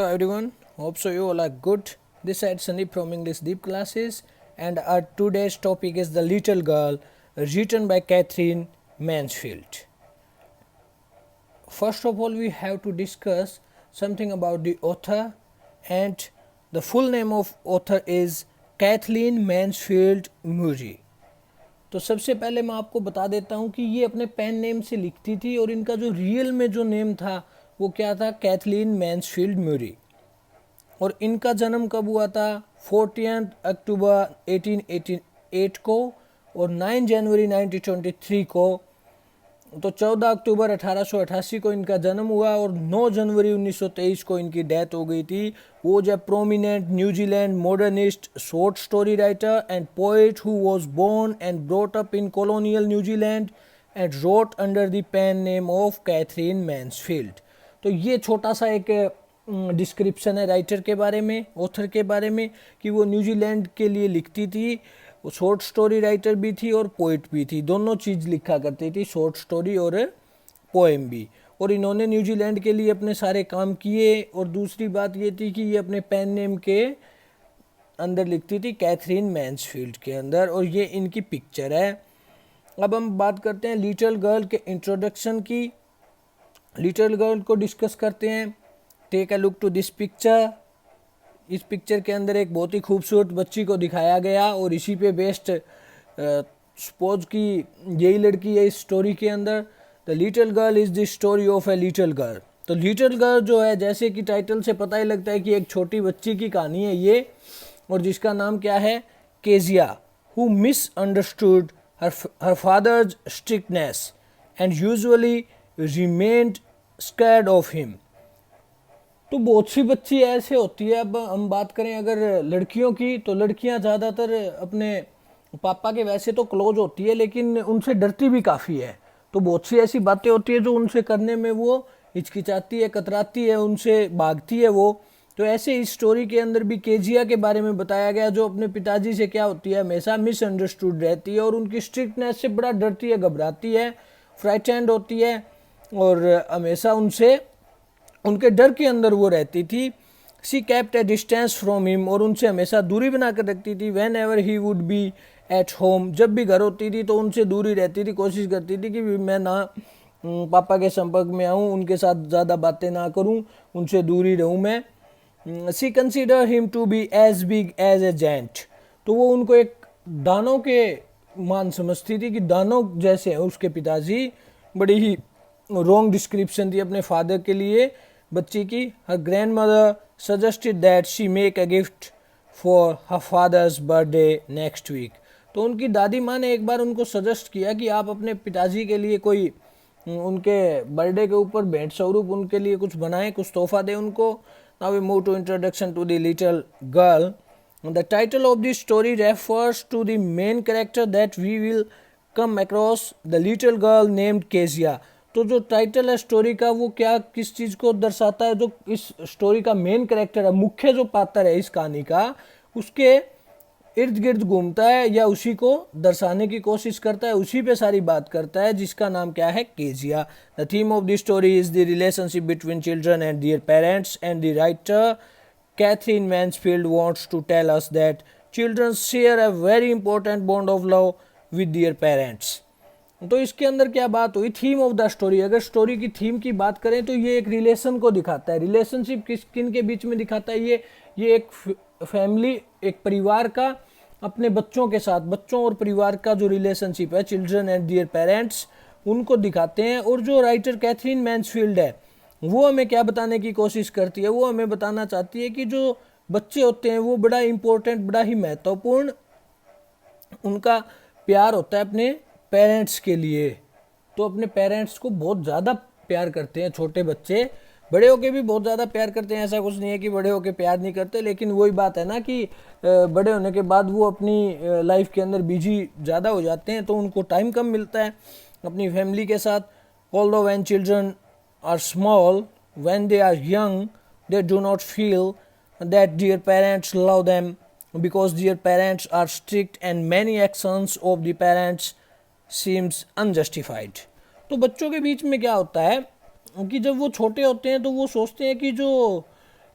Hello everyone, hope so you all are good. This side Sandeep from English Deep Classes, and our today's topic is The Little Girl, written by Catherine Mansfield. First of all, we have to discuss something about the author, and the full name of author is Kathleen Mansfield Murray. तो सबसे पहले मैं आपको बता देता हूँ कि ये अपने पेन नेम से लिखती थी और इनका जो रियल में जो नेम था वो क्या था, कैथलीन मैन्सफील्ड म्यूरी। और इनका जन्म कब हुआ था, 14 अक्टूबर 1888 को और 9 जनवरी 1923 को। तो 14 अक्टूबर 1888 को इनका जन्म हुआ और 9 जनवरी 1923 को इनकी डेथ हो गई थी। वो जो prominent New Zealand modernist short story writer and poet who was born and brought up in colonial New Zealand and wrote under the pen name of Katherine Mansfield. तो ये छोटा सा एक डिस्क्रिप्शन है राइटर के बारे में, ऑथर के बारे में, कि वो न्यूजीलैंड के लिए लिखती थी, वो शॉर्ट स्टोरी राइटर भी थी और पोइट भी थी, दोनों चीज़ लिखा करती थी, शॉर्ट स्टोरी और पोएम भी। और इन्होंने न्यूजीलैंड के लिए अपने सारे काम किए। और दूसरी बात ये थी कि ये अपने पेन नेम के अंदर लिखती थी, कैथरीन मैन्सफील्ड के अंदर, और ये इनकी पिक्चर है। अब हम बात करते हैं लिटिल गर्ल के इंट्रोडक्शन की। लिटिल गर्ल को डिस्कस करते हैं। Take a look to this picture. इस पिक्चर के अंदर एक बहुत ही खूबसूरत बच्ची को दिखाया गया और इसी पे बेस्ड सपोज कि यही लड़की है इस स्टोरी के अंदर। The little girl is the story of a little girl. तो लिटिल गर्ल जो है, जैसे कि टाइटल से पता ही लगता है कि एक छोटी बच्ची की कहानी है ये, और जिसका नाम क्या है, Kezia, who misunderstood her father's strictness and usually remained scared of him. तो बहुत सी बच्ची ऐसे होती है। अब हम बात करें अगर लड़कियों की, तो लड़कियां ज़्यादातर अपने पापा के वैसे तो क्लोज होती है, लेकिन उनसे डरती भी काफ़ी है। तो बहुत सी ऐसी बातें होती है जो उनसे करने में वो हिचकिचाती है, कतराती है, उनसे भागती है वो। तो ऐसे इस स्टोरी के अंदर भी केजिया के बारे में बताया गया, जो अपने पिताजी से क्या होती है, हमेशा मिसअंडरस्टूड रहती है और उनकी स्ट्रिक्टनेस से बड़ा डरती है, घबराती है, फ्राइटेंड होती है और हमेशा उनसे, उनके डर के अंदर वो रहती थी। She kept a distance from him, और उनसे हमेशा दूरी बना कर रखती थी। When ever he would be at home, जब भी घर होती थी तो उनसे दूरी रहती थी, कोशिश करती थी कि मैं ना पापा के संपर्क में आऊँ, उनके साथ ज़्यादा बातें ना करूँ, उनसे दूरी रहूँ मैं। She consider him to be as big as a giant. तो वो उनको एक दानव के मान समझती थी कि दानव जैसे हैं उसके पिताजी। बड़ी ही रॉन्ग डिस्क्रिप्शन थी अपने फादर के लिए बच्ची की। Her grandmother suggested that she make a gift for her father's birthday next week. तो उनकी दादी माँ ने एक बार उनको सजेस्ट किया कि आप अपने पिताजी के लिए कोई उनके बर्थडे के ऊपर भेंट स्वरूप उनके लिए कुछ बनाएं, कुछ तोहफा दें उनको। Now we move to introduction to the little girl. The title of the story refers to the main character that we will come across, the little girl named Kezia. तो जो टाइटल है स्टोरी का वो क्या, किस चीज़ को दर्शाता है, जो इस स्टोरी का मेन कैरेक्टर है, मुख्य जो पात्र है इस कहानी का, उसके इर्द गिर्द घूमता है या उसी को दर्शाने की कोशिश करता है, उसी पे सारी बात करता है, जिसका नाम क्या है, Kezia. The theme of the story is the relationship between children and their parents, and the writer Katherine Mansfield wants to tell us that children share a very important bond of love with their parents. तो इसके अंदर क्या बात हुई, theme of the story, अगर story की theme की बात करें तो ये एक रिलेशन को दिखाता है। रिलेशनशिप किन के बीच में दिखाता है, ये एक फैमिली, एक परिवार का अपने बच्चों के साथ, बच्चों और परिवार का जो रिलेशनशिप है, चिल्ड्रन एंड दियर पेरेंट्स, उनको दिखाते हैं। और जो राइटर कैथरीन मैन्सफील्ड है वो हमें क्या बताने की कोशिश करती है, वो हमें बताना चाहती है कि जो बच्चे होते हैं वो बड़ा इंपॉर्टेंट, बड़ा ही महत्वपूर्ण उनका प्यार होता है अपने पेरेंट्स के लिए। तो अपने पेरेंट्स को बहुत ज़्यादा प्यार करते हैं छोटे बच्चे, बड़े होके भी बहुत ज़्यादा प्यार करते हैं। ऐसा कुछ नहीं है कि बड़े होके प्यार नहीं करते, लेकिन वही बात है ना कि बड़े होने के बाद वो अपनी लाइफ के अंदर बिजी ज़्यादा हो जाते हैं, तो उनको टाइम कम मिलता है अपनी फैमिली के साथ। Although when children are small, when they are young, they do not feel that their parents love them because their parents are strict and many actions of the parents seems unjustified। तो बच्चों के बीच में क्या होता है कि जब वो छोटे होते हैं तो वो सोचते हैं कि जो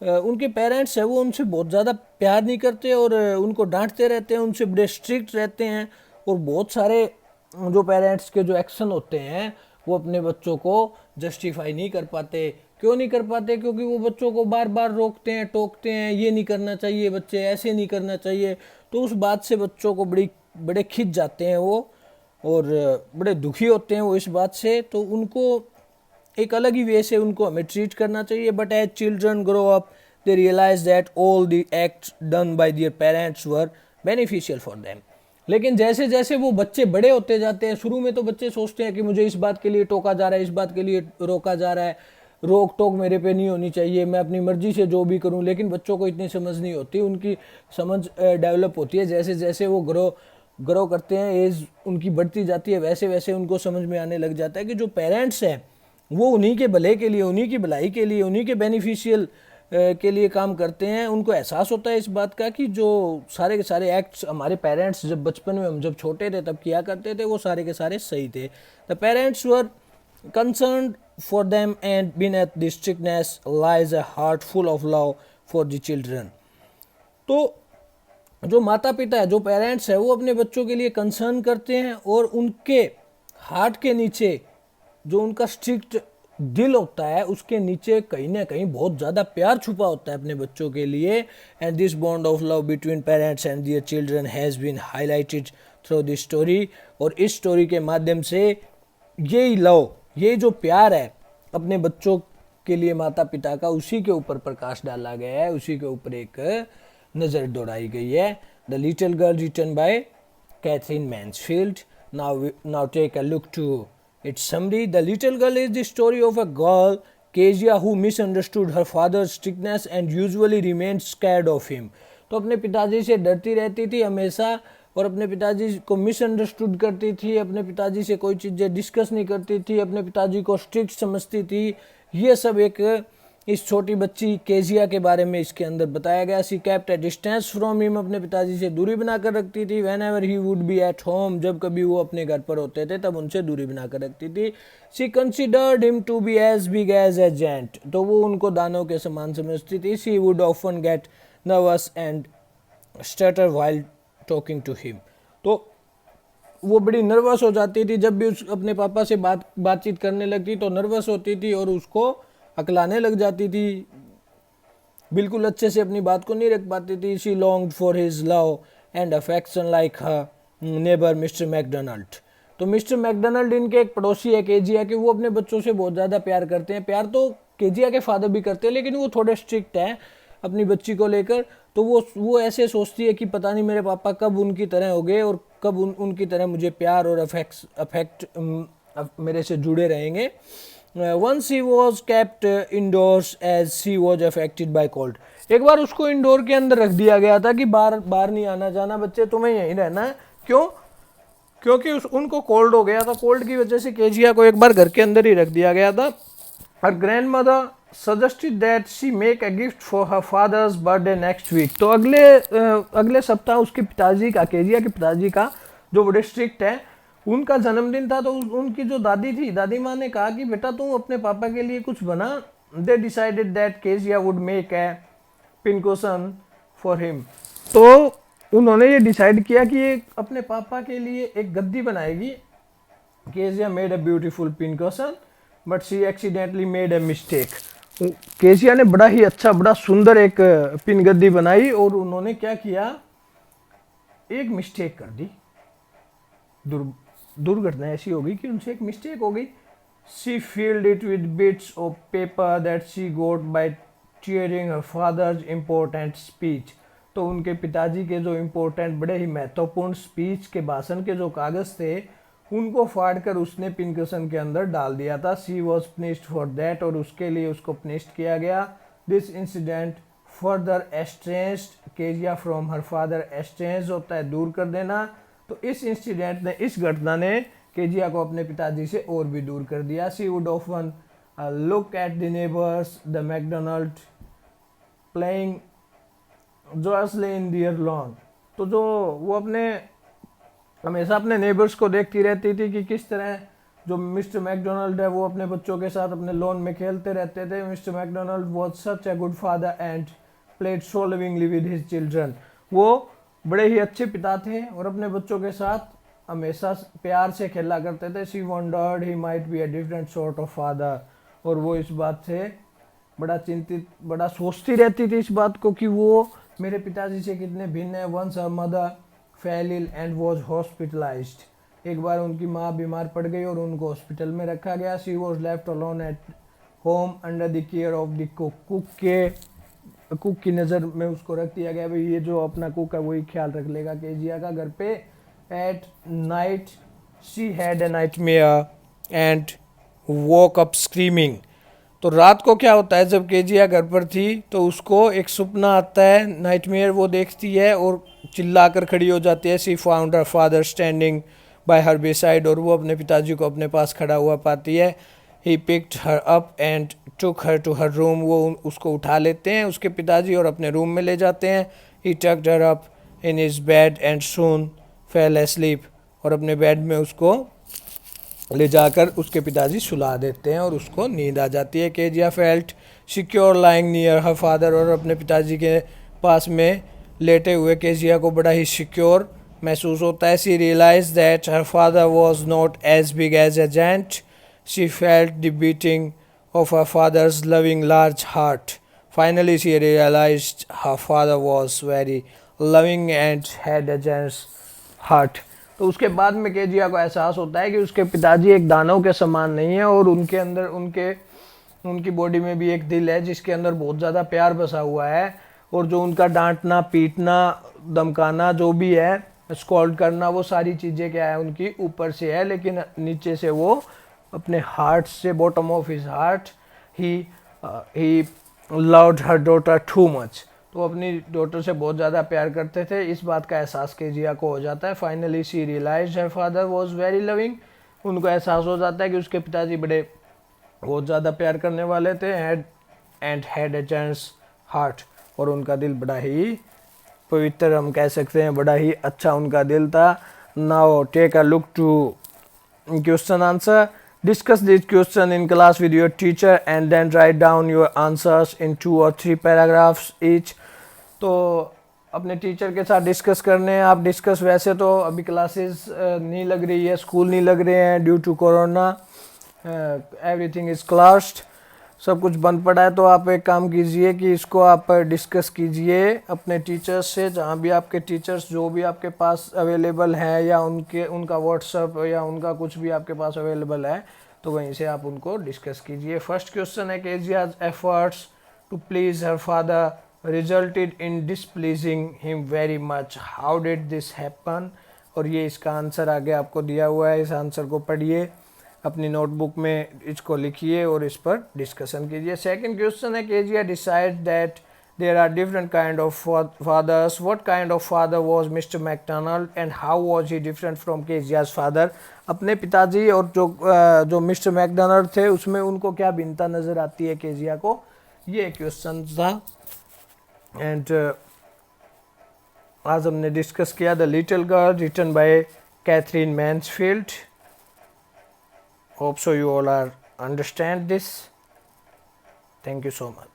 उनके पेरेंट्स है वो उनसे बहुत ज़्यादा प्यार नहीं करते और उनको डांटते रहते हैं, उनसे बड़े स्ट्रिक्ट रहते हैं। और बहुत सारे जो पेरेंट्स के जो एक्शन होते हैं वो अपने बच्चों को जस्टिफाई नहीं कर पाते। क्यों नहीं कर पाते? क्योंकि वो बच्चों को बार बार रोकते हैं, टोकते हैं, ये नहीं करना चाहिए, बच्चे ऐसे नहीं करना चाहिए। तो उस बात से बच्चों को बड़े खिंच जाते हैं वो, और बड़े दुखी होते हैं वो इस बात से। तो उनको एक अलग ही वे से उनको हमें ट्रीट करना चाहिए। But as children grow up they realise that all the acts done by their parents were beneficial for them. लेकिन जैसे जैसे वो बच्चे बड़े होते जाते हैं, शुरू में तो बच्चे सोचते हैं कि मुझे इस बात के लिए टोका जा रहा है, इस बात के लिए रोका जा रहा है, रोक टोक मेरे पे नहीं होनी चाहिए, मैं अपनी मर्जी से जो भी करूं। लेकिन बच्चों को इतनी समझ नहीं होती, उनकी समझ डेवलप होती है जैसे जैसे वो ग्रो करते हैं, एज उनकी बढ़ती जाती है, वैसे वैसे उनको समझ में आने लग जाता है कि जो पेरेंट्स हैं वो उन्हीं के भले के लिए, उन्हीं की भलाई के लिए, उन्हीं के बेनिफिशियल के लिए काम करते हैं। उनको एहसास होता है इस बात का कि जो सारे के सारे एक्ट्स हमारे पेरेंट्स जब बचपन में, हम जब छोटे थे तब किया करते थे, वो सारे के सारे सही थे। The parents were concerned for them, and beneath this strictness lies a heart full of love for the children. तो जो माता पिता है, जो पेरेंट्स है, वो अपने बच्चों के लिए कंसर्न करते हैं, और उनके हार्ट के नीचे जो उनका स्ट्रिक्ट दिल होता है उसके नीचे कहीं ना कहीं बहुत ज़्यादा प्यार छुपा होता है अपने बच्चों के लिए। And this bond of love between parents and their children has been highlighted through this story. और इस स्टोरी के माध्यम से यही लव, ये जो प्यार है अपने बच्चों के लिए माता पिता का, उसी के ऊपर प्रकाश डाला गया है, उसी के ऊपर एक नज़र दौड़ाई गई है। The little girl written by Katherine Mansfield. Now take a look to its summary. The Little Girl is the story of a girl, Kezia, who misunderstood her father's strictness and usually remained scared of him. तो अपने पिताजी से डरती रहती थी हमेशा, और अपने पिताजी को मिसअंडरस्टूड करती थी, अपने पिताजी से कोई चीज़ें डिस्कस नहीं करती थी, अपने पिताजी को स्ट्रिक्ट समझती थी। ये सब एक इस छोटी बच्ची केजिया के बारे में इसके अंदर बताया गया। She kept a distance from him, अपने पिताजी से दूरी बनाकर रखती थी। Whenever he would be at home, जब कभी वो अपने घर पर होते थे तब उनसे दूरी बनाकर रखती थी। She considered him to be as big as a giant, तो वो उनको दानों के समान समझती थी। She would often get nervous and stutter while talking to him, तो वो बड़ी नर्वस हो जाती थी जब भी उस अपने पापा से बातचीत करने लगती, तो नर्वस होती थी और उसको अकलाने लग जाती थी, बिल्कुल अच्छे से अपनी बात को नहीं रख पाती थी। She longed for his love and affection like her neighbour Mr McDonald. तो मिस्टर मैकडोनाल्ड इनके एक पड़ोसी है केजिया के, वो अपने बच्चों से बहुत ज़्यादा प्यार करते हैं। प्यार तो केजिया के फादर भी करते हैं, लेकिन वो थोड़े स्ट्रिक्ट हैं अपनी बच्ची को लेकर। तो वो ऐसे सोचती है कि पता नहीं मेरे पापा कब उनकी तरह हो गए और कब उनकी तरह मुझे प्यार और अफेक्ट मेरे से जुड़े रहेंगे। Once he was kept indoors as she was affected by cold. एक बार उसको इंडोर के अंदर रख दिया गया था कि बाहर नहीं आना जाना, बच्चे तुम्हें यहीं रहना है। क्यों? क्योंकि उनको कोल्ड हो गया था। कोल्ड की वजह से केजिया को एक बार घर के अंदर ही रख दिया गया था। Her grandmother suggested that she make a gift for her father's birthday next week. तो अगले सप्ताह उसके पिताजी का, केजिया के पिताजी का, जो बड़े स्ट्रिक्ट है, उनका जन्मदिन था। तो उनकी जो दादी थी, दादी माँ ने कहा कि बेटा तुम अपने पापा के लिए कुछ बना। They decided that Kezia would make a pincushion for him. तो उन्होंने ये डिसाइड किया कि ये अपने पापा के लिए एक गद्दी बनाएगी। Kezia made a beautiful pincushion but she accidentally made a mistake. Kezia ने बड़ा ही अच्छा, बड़ा सुंदर एक पिन गद्दी बनाई और उन्होंने क्या किया, एक मिस्टेक कर दी। दुर्घटना ऐसी हो गई कि उनसे एक मिस्टेक हो गई। She filled it with bits of paper that she got by tearing her father's important speech. तो उनके पिताजी के जो इम्पोर्टेंट, बड़े ही महत्वपूर्ण स्पीच के, भाषण के जो कागज थे, उनको फाड़कर उसने पिनकशन के अंदर डाल दिया था। She was punished for that, और उसके लिए उसको punished किया गया। This incident further estranged Kezia from her father. estranged होता है दूर कर देना। तो इस इंसिडेंट ने, इस घटना ने केजिया को अपने पिताजी से और भी दूर कर दिया। She would often look at the neighbours the McDonald playing joyously in their lawn. तो जो वो हमेशा अपने नेबर्स को देखती रहती थी कि किस तरह जो मिस्टर मैकडोनल्ड है वो अपने बच्चों के साथ अपने लॉन में खेलते रहते थे. Mr McDonald was such a good father and played so lovingly with his children. वो बड़े ही अच्छे पिता थे और अपने बच्चों के साथ हमेशा प्यार से खेला करते थे. She wondered he might be a different sort of father. और वो इस बात से बड़ा चिंतित, बड़ा सोचती रहती थी इस बात को कि वो मेरे पिताजी से कितने भिन्न है. Once her mother fell ill and was hospitalised. एक बार उनकी माँ बीमार पड़ गई और उनको हॉस्पिटल में रखा गया. She was left alone at home under the care of the cook की नज़र में उसको रख दिया गया. भाई ये जो अपना कुक है वही ख्याल रख लेगा केजिया का घर पे. At night she had a nightmare and walk up screaming. तो रात को क्या होता है जब केजिया घर पर थी तो उसको एक सपना आता है, नाइटमेयर वो देखती है और चिल्ला कर खड़ी हो जाती है. She found her father standing bye her beside. और वो अपने पिताजी को अपने पास खड़ा हुआ पाती है. He picked her up and took her to her room. वो उसको उठा लेते हैं उसके पिताजी और अपने रूम में ले जाते हैं. He tucked her up in his bed and soon fell asleep. और अपने बेड में उसको ले जाकर उसके पिताजी सुला देते हैं और उसको नींद आ जाती है. Kezia felt secure lying near her father. और अपने पिताजी के पास में लेटे हुए केजिया को बड़ा ही सिक्योर महसूस होता है. She realise that her father was not as big as a giant. She felt the beating of her father's loving large heart. Finally, she realized her father was very loving and had a generous heart. तो उसके बाद में Kezia को एहसास होता है कि उसके पिताजी एक दानव के समान नहीं है और उनके अंदर उनकी बॉडी में भी एक दिल है जिसके अंदर बहुत ज़्यादा प्यार बसा हुआ है. और जो उनका डांटना, पीटना, धमकाना जो भी है, स्कॉल्ड करना, वो सारी चीज़ें क्या है उनकी ऊपर से है, लेकिन नीचे से वो अपने हार्ट से, bottom of his heart, he loved her daughter too much. तो अपनी डॉटर से बहुत ज़्यादा प्यार करते थे. इस बात का एहसास केजिया को हो जाता है. Finally she realised her father was very loving. उनको एहसास हो जाता है कि उसके पिताजी बड़े बहुत ज़्यादा प्यार करने वाले थे. And had a generous heart. और उनका दिल बड़ा ही पवित्र, हम कह सकते हैं, बड़ा ही अच्छा उनका दिल था. Now take a look to question answer. Discuss this question in class with your teacher and then write down your answers in 2 or 3 paragraphs each. तो अपने टीचर के साथ डिस्कस करने हैं आप. डिस्कस वैसे तो अभी क्लासेस नहीं लग रही है, स्कूल नहीं लग रहे हैं due to corona. Everything is closed, सब कुछ बंद पड़ा है. तो आप एक काम कीजिए कि इसको आप डिस्कस कीजिए अपने टीचर्स से, जहाँ भी आपके टीचर्स जो भी आपके पास अवेलेबल है, या उनका व्हाट्सअप या उनका कुछ भी आपके पास अवेलेबल है, तो वहीं से आप उनको डिस्कस कीजिए. फर्स्ट क्वेश्चन है Kezia's efforts to please her father resulted in displeasing him very much. How did this happen. और ये इसका आंसर आगे आपको दिया हुआ है. इस आंसर को पढ़िए, अपनी नोटबुक में इसको लिखिए और इस पर डिस्कशन कीजिए. सेकंड क्वेश्चन है Kezia decide that there are different kind of fathers. What kind of father was Mr McDonald and how was he different from Kezia's father. अपने पिताजी और जो मिस्टर मैकडोनल्ड थे उसमें उनको क्या भिन्नता नज़र आती है केजिया को, ये क्वेश्चन था. एंड आज हमने डिस्कस किया the little girl written by Katherine Mansfield. Hope so you all are understand this. Thank you so much.